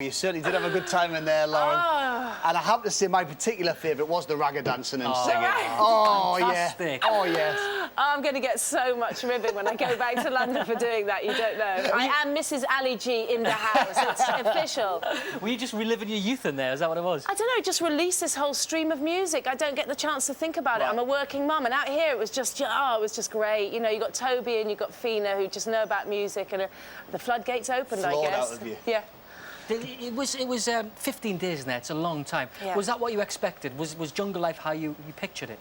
You certainly did have a good time in there, Lauren. Oh. And I have to say my particular favourite was the ragga dancing and singing. Right. Fantastic. Yeah. Oh, yes. I'm going to get so much ribbing when I go back to London for doing that, you don't know. I am Mrs. Ali G in the house, it's official. Were you just reliving your youth in there? Is that what it was? I don't know, just release this whole stream of music. I don't get the chance to think about it. Right. I'm a working mum, and out here it was just, oh, it was just great. You know, you got Toby and you got Fina who just know about music, and the floodgates opened, I Floored guess. out of you. Yeah. It was 15 days in there. It's a long time. Yeah. Was that what you expected? Was jungle life how you pictured it?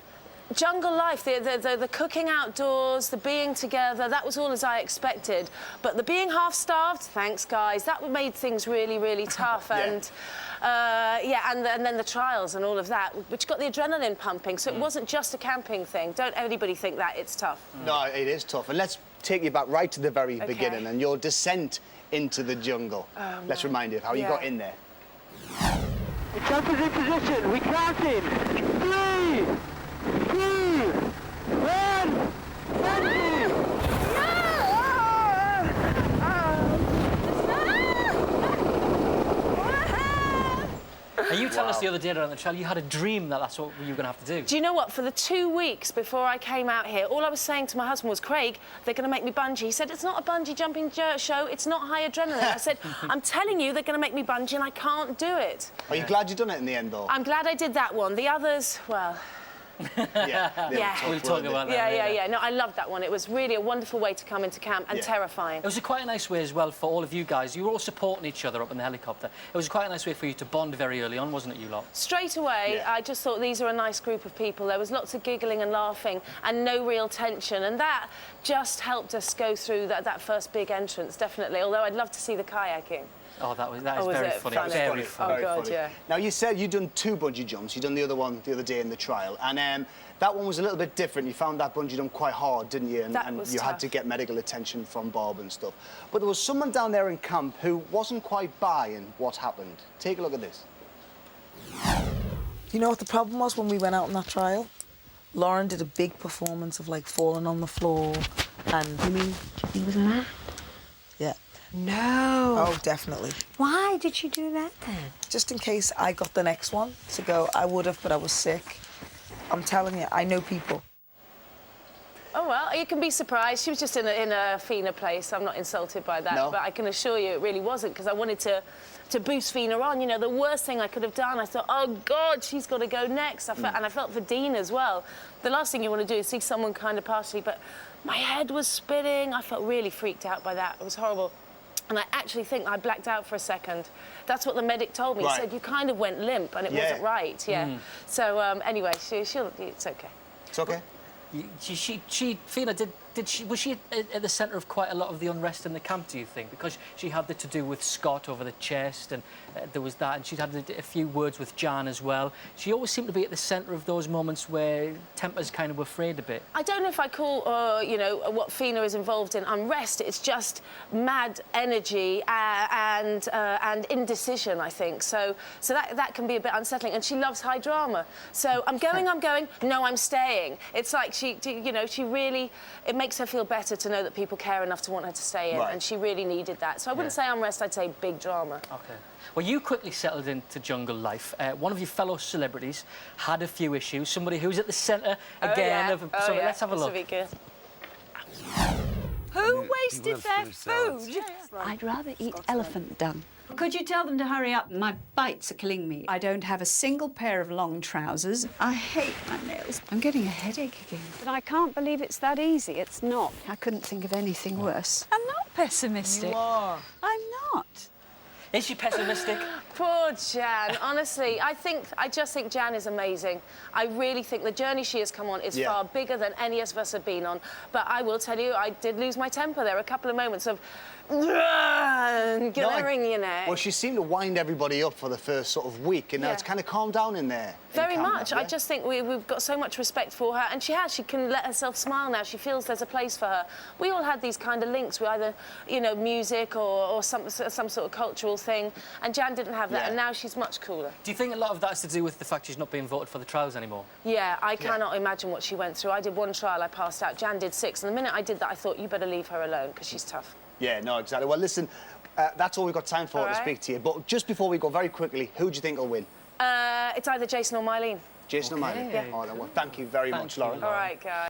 Jungle life, the cooking outdoors, the being together, that was all as I expected. But the being half-starved, thanks, guys, that made things really, really tough. Yeah. And then the trials and all of that, which got the adrenaline pumping. So it wasn't just a camping thing. Don't anybody think that. It's tough. No, it is tough. And let's take you back right to the very beginning and your descent into the jungle. Let's remind you of how you got in there. The jumper's in position. We counting. 3, 2, 1. And you told us the other day on the trail you had a dream that that's what you were going to have to do. Do you know what? For the 2 weeks before I came out here, all I was saying to my husband was, Craig, they're going to make me bungee. He said, it's not a bungee jumping show, it's not high adrenaline. I said, I'm telling you, they're going to make me bungee and I can't do it. Are you glad you done it in the end, though? I'm glad I did that one. The others, well... Yeah. We'll talk about that later. Yeah. No, I loved that one. It was really a wonderful way to come into camp and terrifying. It was quite a nice way as well for all of you guys. You were all supporting each other up in the helicopter. It was quite a nice way for you to bond very early on, wasn't it, you lot? Straight away, I just thought these are a nice group of people. There was lots of giggling and laughing and no real tension, and that just helped us go through that first big entrance, definitely, although I'd love to see the kayaking. Oh, that is very funny. Very funny. Oh, God, yeah. Now, you said you'd done 2 bungee jumps. You'd done the other one the other day in the trial. And that one was a little bit different. You found that bungee jump quite hard, didn't you? And you had to get medical attention from Bob and stuff. But there was someone down there in camp who wasn't quite buying what happened. Take a look at this. You know what the problem was when we went out on that trial? Lauren did a big performance of, like, falling on the floor and... You mean he was mad? Yeah. No. Oh, definitely. Why did you do that then? Just in case I got the next one to go. I would have, but I was sick. I'm telling you, I know people. Oh, well, you can be surprised. She was just in a Fina place. I'm not insulted by that, but I can assure you it really wasn't, because I wanted to boost Fina on. You know, the worst thing I could have done, I thought, oh, God, she's got to go next. And I felt for Dean as well. The last thing you want to do is see someone kind of partially, but my head was spinning. I felt really freaked out by that. It was horrible. And I actually think I blacked out for a second. That's what the medic told me. He said, you kind of went limp, and it wasn't right, So, anyway, it's OK. It's OK? Fina, was she at the centre of quite a lot of the unrest in the camp, do you think? Because she had to do with Scott over the chest, and there was that, and she'd had a few words with Jan as well. She always seemed to be at the centre of those moments where tempers kind of were frayed a bit. I don't know if I call, you know, what Fina is involved in unrest. It's just mad energy and indecision, I think. So that can be a bit unsettling. And she loves high drama. So I'm going, no, I'm staying. It's like you know, she really, it makes her feel better to know that people care enough to want her to stay in, and she really needed that. So I wouldn't say unrest, I'd say big drama. OK. Well, you quickly settled into jungle life. One of your fellow celebrities had a few issues. Somebody who's at the centre again of... So let's have a look. Who wasted their food? I'd rather eat elephant dung. Could you tell them to hurry up? My bites are killing me. I don't have a single pair of long trousers. I hate my nails. I'm getting a headache again. But I can't believe it's that easy. It's not. I couldn't think of anything worse. I'm not pessimistic. You are. I'm not. Is she pessimistic? Poor Jan. Honestly, I just think Jan is amazing. I really think the journey she has come on is far bigger than any of us have been on. But I will tell you, I did lose my temper. There were a couple of moments of... glaring your neck. Well, she seemed to wind everybody up for the first sort of week, and now it's kind of calmed down in there. Very much. I just think we've got so much respect for her, and she can let herself smile now. She feels there's a place for her. We all had these kind of links with either, you know, music or some sort of cultural thing, and Jan didn't have that, and now she's much cooler. Do you think a lot of that's to do with the fact she's not being voted for the trials anymore? Yeah, I cannot imagine what she went through. I did 1 trial, I passed out. Jan did 6, and the minute I did that, I thought, you better leave her alone, because she's tough. Yeah, no, exactly. Well, listen, That's all we've got time for to speak to you. But just before we go, very quickly, who do you think will win? It's either Jason or Mylene. Jason or Mylene? Yeah. Oh, well, thank you very much, Lauren. All right, guys.